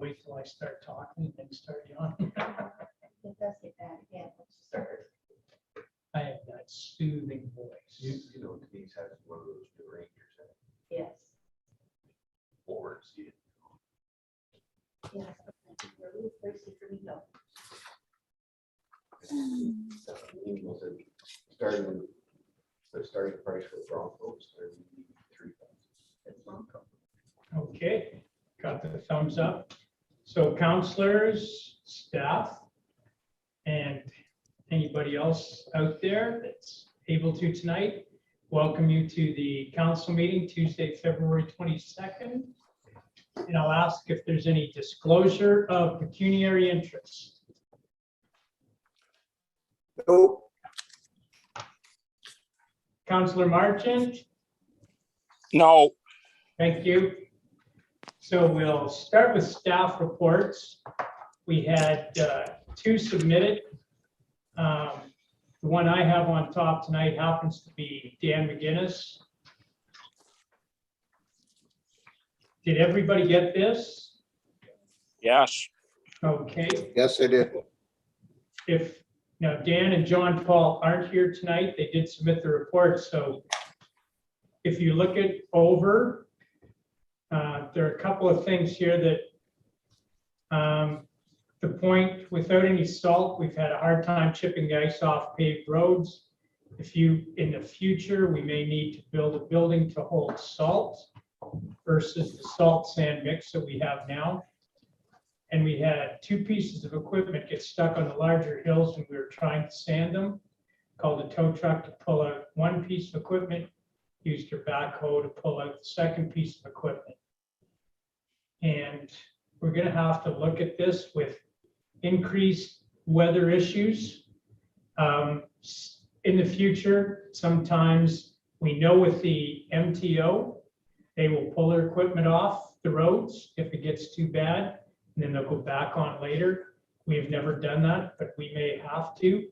wait till I start talking and then start yawning. It does get bad again once you start. I have that soothing voice. You know, Denise has one of those new Rangers that Yes. forwards you. Yes. You're a little thirsty for me though. Angels and starting, the starting price for Broncos, they're $3,000. It's Bronco. Okay, got the thumbs up. So counselors, staff, and anybody else out there that's able to tonight, welcome you to the council meeting Tuesday, February 22nd. And I'll ask if there's any disclosure of pecuniary interest. Nope. Councillor Marchant, No. thank you. So we'll start with staff reports. We had two submitted. The one I have on top tonight happens to be Dan McGinnis. Did everybody get this? Yes. Okay. Yes, I did. If, now Dan and John Paul aren't here tonight, they did submit the report, so if you look it over, there are a couple of things here that the point, without any salt, we've had a hard time chipping the ice off paved roads. If you, in the future, we may need to build a building to hold salt versus the salt sand mix that we have now. And we had two pieces of equipment get stuck on the larger hills when we were trying to sand them. Called a tow truck to pull out one piece of equipment, used your backhoe to pull out the second piece of equipment. And we're gonna have to look at this with increased weather issues. In the future, sometimes we know with the MTO, they will pull their equipment off the roads if it gets too bad, and then they'll go back on later. We have never done that, but we may have to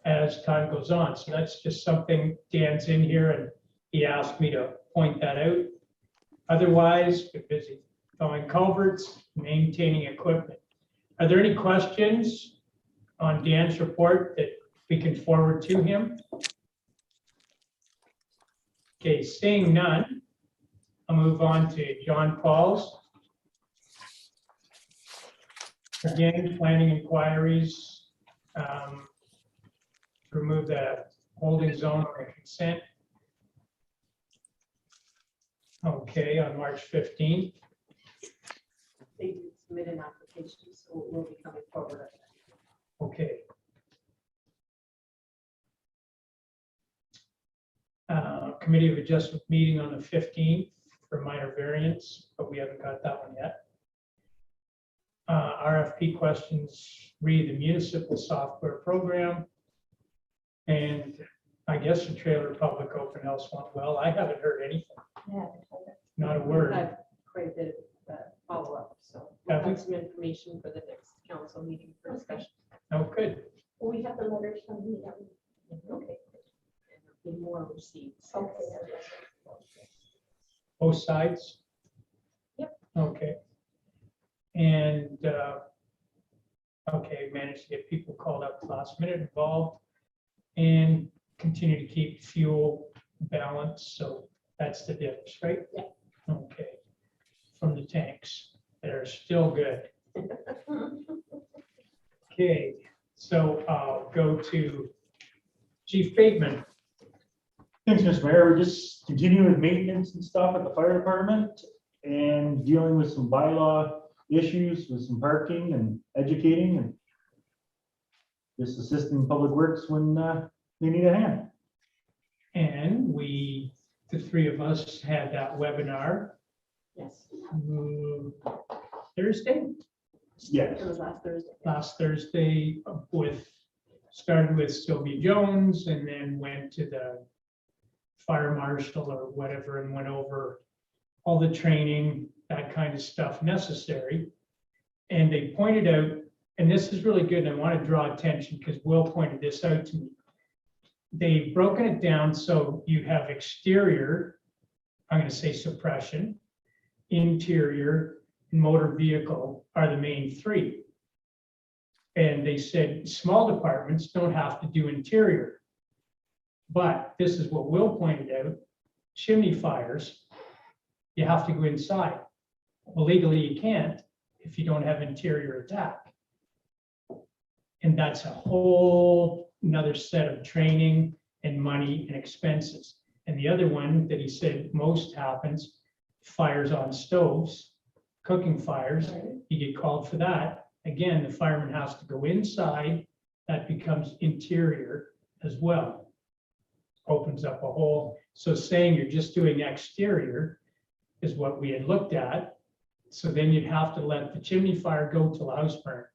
as time goes on. So that's just something, Dan's in here and he asked me to point that out. Otherwise, we're busy throwing culverts, maintaining equipment. Are there any questions on Dan's report that we can forward to him? Okay, seeing none, I'll move on to John Paul's. Again, planning inquiries, remove the holding zone on the consent. Okay, on March 15th. They submit an application, so we'll be coming forward. Okay. Committee of Adjustment meeting on the 15th for minor variance, but we haven't got that one yet. RFP questions, read the municipal software program. And I guess the Trailer Public Open House went well. I haven't heard anything, Yeah. not a word. I've quite a bit of follow-up, so we'll Have we? have some information for the next council meeting for discussion. Oh, good. Well, we have the letters from the, okay. And there'll be more receipts. Okay. Both sides? Yep. Okay. And, okay, managed to get people called up last minute involved and continue to keep fuel balanced. So that's the difference, right? Yeah. Okay. From the tanks that are still good. Okay, so I'll go to Chief Bateman. Thanks, Mr. Mayor. We're just continuing with maintenance and stuff at the fire department and dealing with some bylaw issues with some parking and educating and just assisting public works when they need a hand. And we, the three of us had that webinar Yes, Thursday, Yes. it was last Thursday. last Thursday started with Sylvia Jones and then went to the fire marshal or whatever and went over all the training, that kind of stuff necessary. And they pointed out, and this is really good, and I want to draw attention because Will pointed this out to me. They've broken it down so you have exterior, I'm going to say suppression, interior, and motor vehicle are the main three. And they said small departments don't have to do interior. But this is what Will pointed out, chimney fires, you have to go inside. Well, legally you can't if you don't have interior attack. And that's a whole another set of training and money and expenses. And the other one that he said most happens, fires on stoves, cooking fires, you get called for that. Again, the fireman has to go inside, that becomes interior as well. Opens up a whole, so saying you're just doing exterior is what we had looked at. So then you'd have to let the chimney fire go till the house burnt.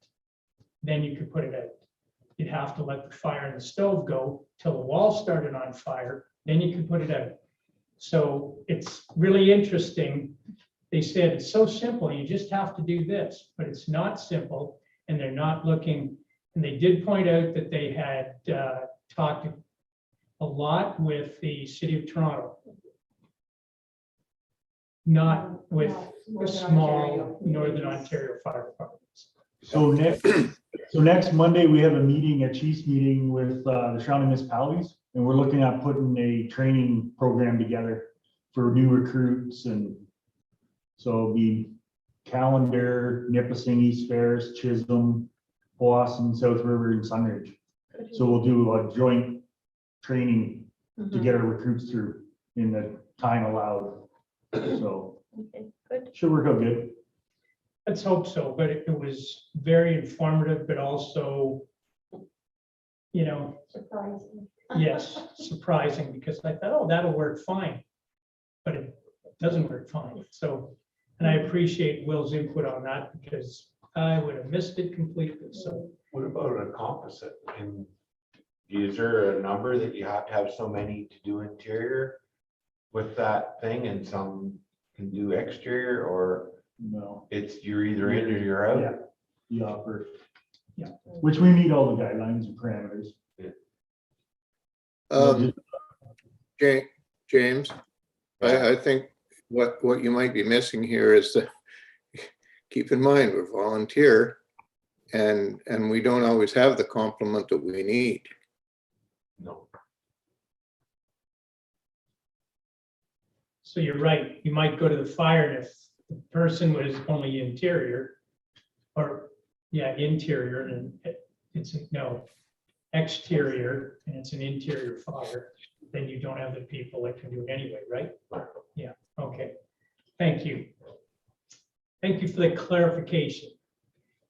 Then you could put it out. You'd have to let the fire in the stove go till the wall started on fire, then you could put it out. So it's really interesting. They said it's so simple, you just have to do this, but it's not simple, and they're not looking. And they did point out that they had talked a lot with the city of Toronto, not with the small Northern Ontario fire departments. So next Monday, we have a meeting, a chiefs meeting with the surrounding municipalities, and we're looking at putting a training program together for new recruits. And so it'll be Callender, Nipissing, East Ferris, Chisholm, Boston, South River, and Sunridge. So we'll do a joint training to get our recruits through in the time allowed. So Okay, good. should work out good. Let's hope so, but it was very informative, but also, you know, Surprising. yes, surprising, because I thought, oh, that'll work fine. But it doesn't work fine. So, and I appreciate Will's input on that because I would have missed it completely. So What about a composite? And is there a number that you have to have so many to do interior with that thing and some can do exterior, or No, it's you're either in or you're out? yeah, the offer. Yeah, which we meet all the guidelines and parameters. James, I think what you might be missing here is that, keep in mind, we're volunteer and we don't always have the complement that we need. No. so you're right. You might go to the fire and if the person was only interior or, yeah, interior and it's no exterior and it's an interior fire, then you don't have the people that can do it anyway, right? Yeah, okay. Thank you. Thank you for the clarification.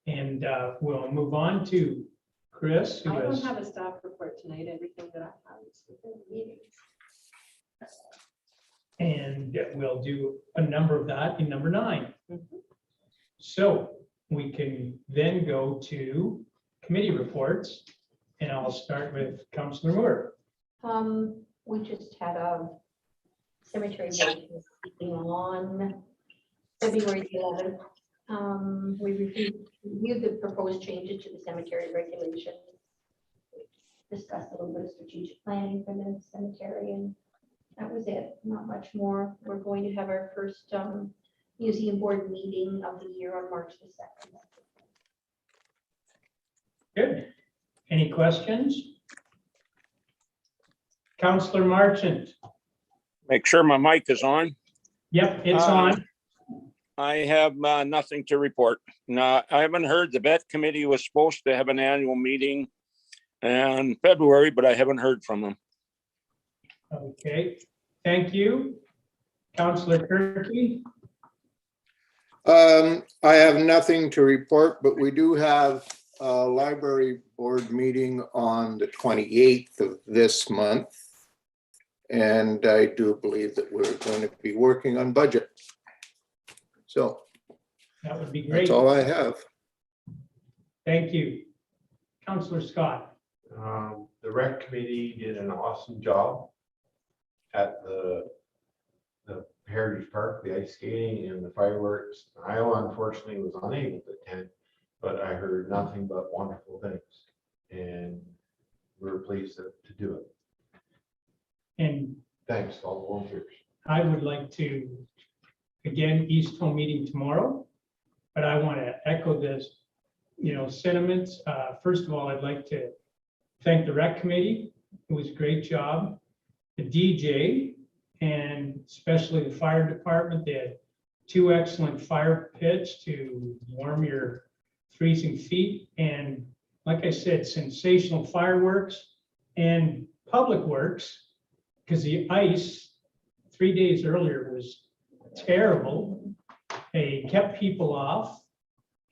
And we'll move on to Chris, who I don't has, have a staff report tonight. Everything that I have is within the meetings. and we'll do a number of that in number 9. So we can then go to committee reports, and I'll start with Councillor Moore. We just had a cemetery board meeting on February 11th. We reviewed the proposed changes to the cemetery regulation. Discussed a little bit of strategic planning for the cemetery, and that was it. Not much more. We're going to have our first museum board meeting of the year on March the 2nd. Good. Any questions? Councillor Marchant. Make sure my mic is on. Yep, it's Uh, on. I have nothing to report. No, I haven't heard. The vet committee was supposed to have an annual meeting in February, but I haven't heard from them. Okay, thank you. Councillor Kirky. I have nothing to report, but we do have a library board meeting on the 28th of this month. And I do believe that we're going to be working on budget. So That would be great. that's all I have. Thank you. Councillor Scott. The rec committee did an awesome job at the Heritage Park, the ice skating and the fireworks. I unfortunately was unable to attend, but I heard nothing but wonderful things. And we were pleased to do it. And Thanks to all the volunteers. I would like to, again, East Home meeting tomorrow. but I want to echo this, sentiments. First of all, I'd like to thank the rec committee. It was a great job. The DJ and especially the fire department, they had 2 excellent fire pits to warm your freezing feet. And like I said, sensational fireworks and public works, because the ice 3 days earlier was terrible. They kept people off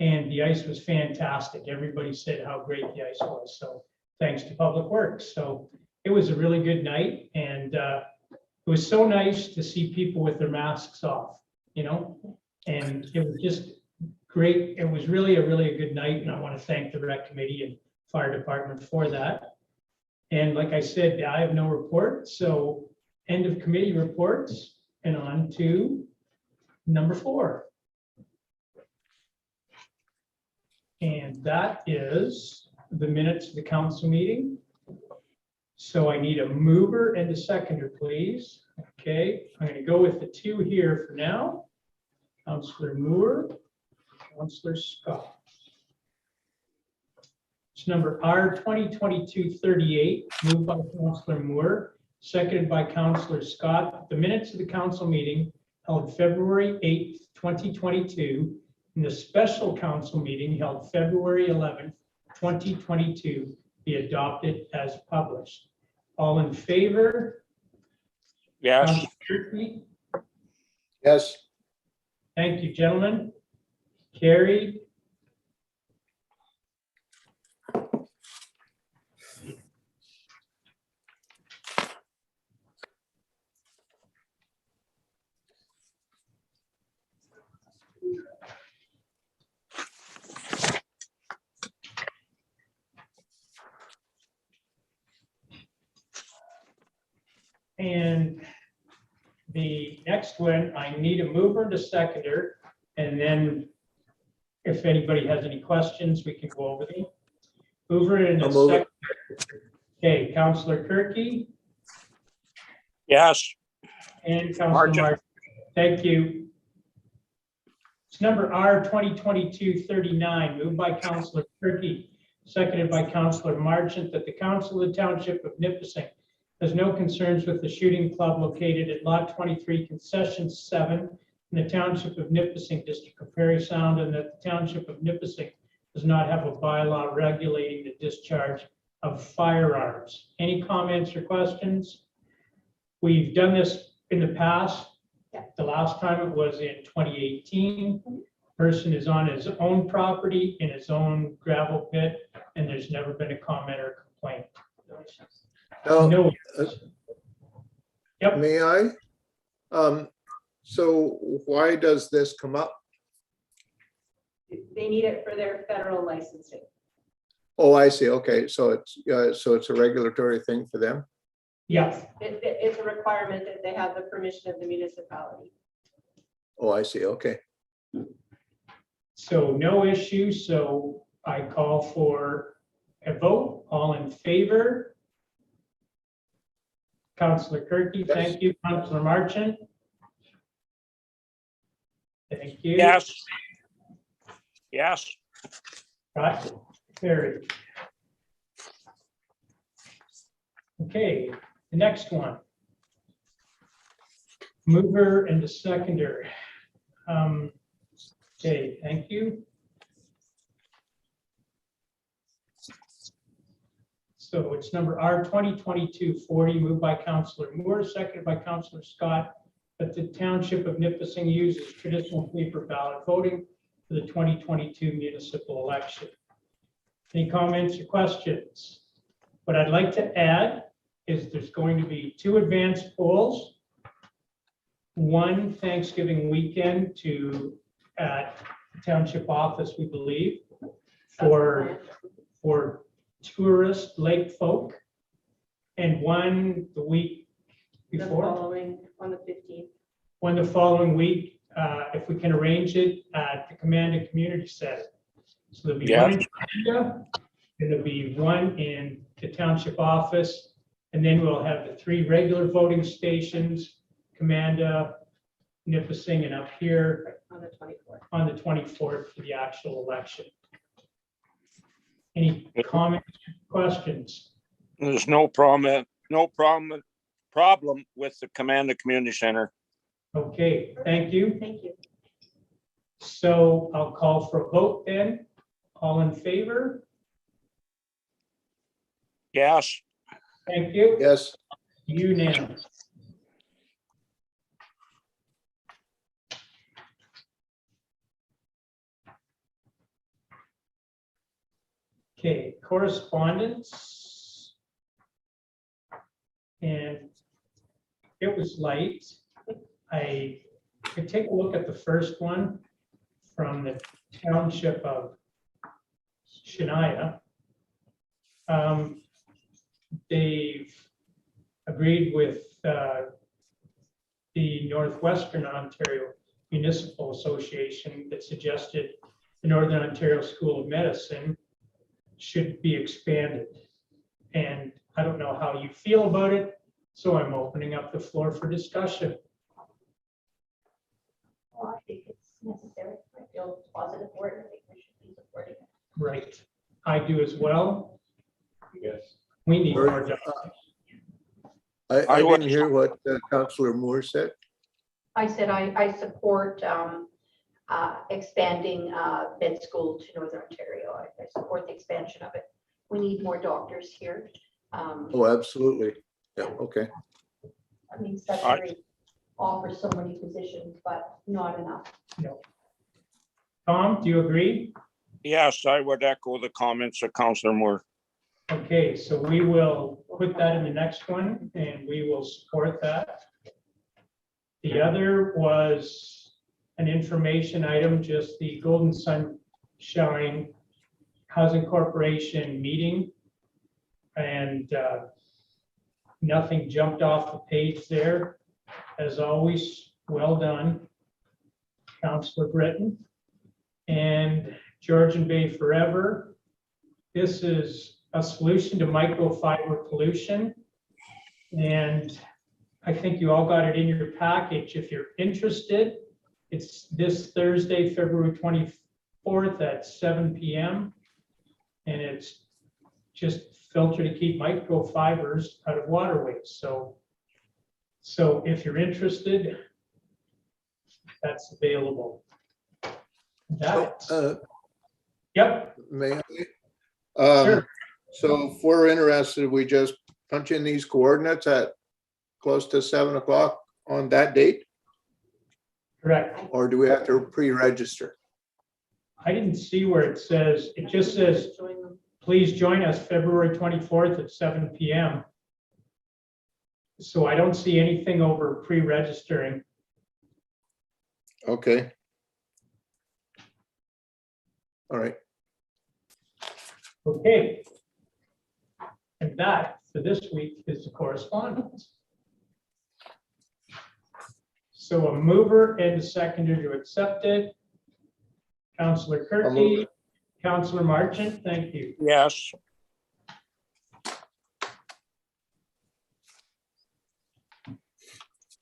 and the ice was fantastic. Everybody said how great the ice was. So thanks to Public Works. So it was a really good night, and it was so nice to see people with their masks off, and it was just great. It was really a good night, and I want to thank the rec committee and fire department for that. And like I said, I have no report, so end of committee reports, and on to number 4. And that is the minutes of the council meeting. So I need a mover and a seconder, please. Okay, I'm going to go with the 2 here for now. Councillor Moore, Councillor Scott. It's number R 2022-38, moved by Councillor Moore, seconded by Councillor Scott. The minutes of the council meeting held February 8th, 2022, and the special council meeting held February 11th, 2022, be adopted as published. All in favor? Yes. Councillor Turkey? Yes, Thank you, gentlemen. Carried. And the next one, I need a mover and a seconder, and then if anybody has any questions, we can go over them. Mover and a I'll move it. seconder. Okay, Councillor Kirky Yes. and Councillor Marchant. Martin. Thank you. It's number R 2022-39, moved by Councillor Kirky, seconded by Councillor Marchant, that the council of the township of Nipissing has no concerns with the shooting club located at Lot 23, Concession 7 in the township of Nipissing, District of Parry Sound, and that the township of Nipissing does not have a bylaw regulating the discharge of firearms. Any comments or questions? We've done this in the past. The last time it was in 2018. Person is on his own property in his own gravel pit, and there's never been a comment or complaint. now, No. Yep. may I? So why does this come up? They need it for their federal licensing. Oh, I see, okay, so it's a regulatory thing for them? Yes. It's a requirement that they have the permission of the municipality. Oh, I see, okay. So no issue. So I call for a vote. All in favor? Councillor Kirky, Yes. thank you. Councillor Marchant? Thank you. Yes. Yes. Right, carried. Okay, the next one. Mover and the seconder. Okay, thank you. So it's number R 2022-40, moved by Councillor Moore, seconded by Councillor Scott, that the township of Nipissing uses traditional paper ballot voting for the 2022 municipal election. Any comments or questions? What I'd like to add is there's going to be 2 advanced polls. One Thanksgiving weekend at the township office, we believe, for tourist lake folk, and one the week The before, following, on the 15th. one the following week, if we can arrange it at the Commanda Community Center. So there'll be one in Commanda, and there'll be one in the township office, and then we'll have the 3 regular voting stations, Commanda, Nipissing, and up here On the 24th. on the 24th for the actual election. Any comments, questions? There's no problem with the Command Community Center. Okay, thank you. Thank you. So I'll call for a vote then. All in favor? Yes, Thank you. Yes, Unanimous. Okay, correspondence. And it was light. I could take a look at the first one from the township of Shania. They've agreed with the Northwestern Ontario Municipal Association that suggested the Northern Ontario School of Medicine should be expanded. And I don't know how you feel about it, so I'm opening up the floor for discussion. Well, I think it's necessary. I feel positive for it. I think we should be supporting it. Right. I do as well. Yes. We need more Very- doctors. I I would- didn't hear what Councillor Moore said. I said I support expanding med school to Northern Ontario. I support the expansion of it. We need more doctors here. Oh, absolutely. Yeah, okay. I mean, Sudbury offers so many positions, but not enough. Tom, do you agree? yes, I would echo the comments of Councillor Moore. Okay, so we will put that in the next one and we will support that. The other was an information item, just the Golden Sunshine Housing Corporation meeting. And nothing jumped off the page there. As always, well done, Councillor Britton. And Georgian Bay Forever. This is a solution to microfiber pollution. And I think you all got it in your package. If you're interested, it's this Thursday, February 24th at 7 p.m. And it's just filter to keep microfibers out of waterways. So if you're interested, that's available. That's, yep, May I? Sure. So if we're interested, we just punch in these coordinates at close to 7 o'clock on that date, correct. or do we have to pre-register? I didn't see where it says, it just says, Join them. please join us February 24th at 7 p.m. So I don't see anything over pre-registering. Okay. All right. Okay. And that for this week is the correspondence. So a mover and a seconder to accept it. Councillor I'll move Kirky, Councillor Marchant, thank you. Yes,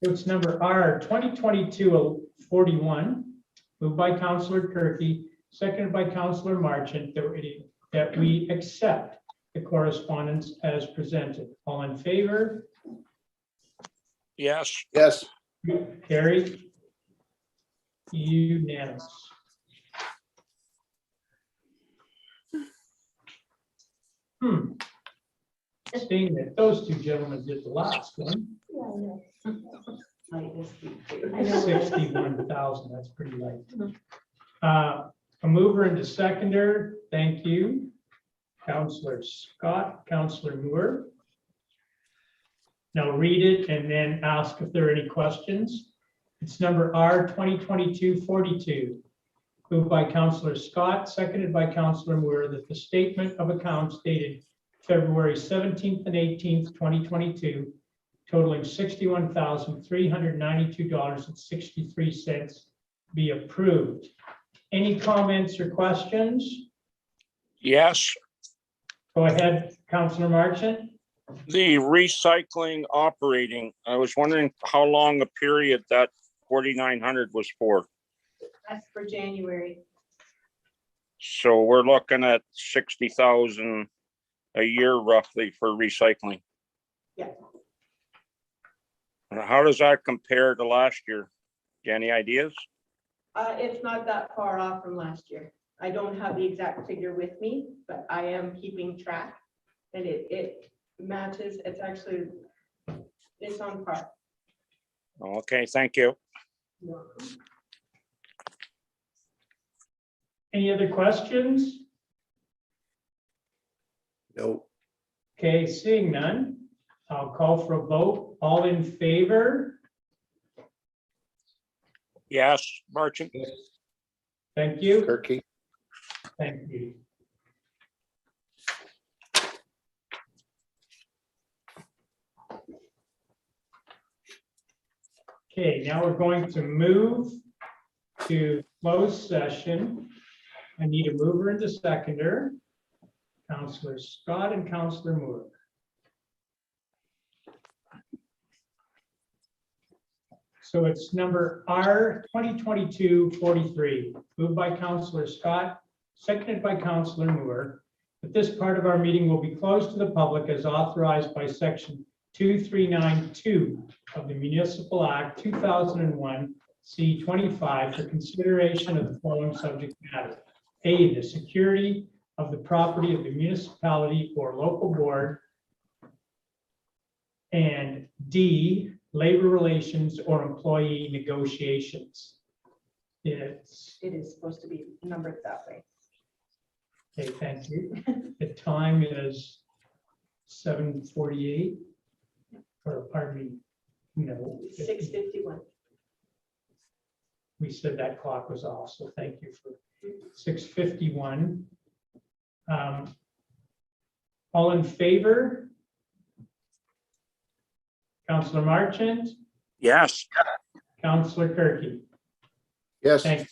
It's number R 2022-41, moved by Councillor Kirky, seconded by Councillor Marchant, that we accept the correspondence as presented. All in favor? yes, Yes, Carried. Unanimous. Seeing that those two gentlemen did the last one, Yeah, I know. 61,000, that's pretty light. A mover and a seconder, thank you. Councillor Scott, Councillor Moore. Now read it and then ask if there are any questions. It's number R 2022-42. Moved by Councillor Scott, seconded by Councillor Moore, that the statement of accounts dated February 17th and 18th, 2022, totaling $61,392.63 be approved. Any comments or questions? yes. Go ahead, Councillor Marchant. The recycling operating, I was wondering how long a period that 4,900 was for. That's for January. So we're looking at 60,000 a year roughly for recycling. Yeah. And how does that compare to last year? Any ideas? It's not that far off from last year. I don't have the exact figure with me, but I am keeping track. And it matches, it's actually, it's on par. Okay, thank you. Any other questions? No, Okay, seeing none, I'll call for a vote. All in favor? Yes, Marchant? Thank you. Kirky, Thank you. Okay, now we're going to move to closed session. I need a mover and a seconder. Counselor Scott and Counselor Moore. So it's number R 2022-43, moved by Counselor Scott, seconded by Counselor Moore. But this part of our meeting will be closed to the public as authorized by section 2392 of the Municipal Act 2001 C25 for consideration of the following subject matter. A, the security of the property of the municipality or local board. And D, labor relations or employee negotiations. It is supposed to be numbered that way. Okay, thank you. The time is 7:48. Or pardon me, no. 6:51. We said that clock was off, so thank you for 6:51. All in favor? Counselor Marchant, Yes. Counselor Kirky. yes. Thank you.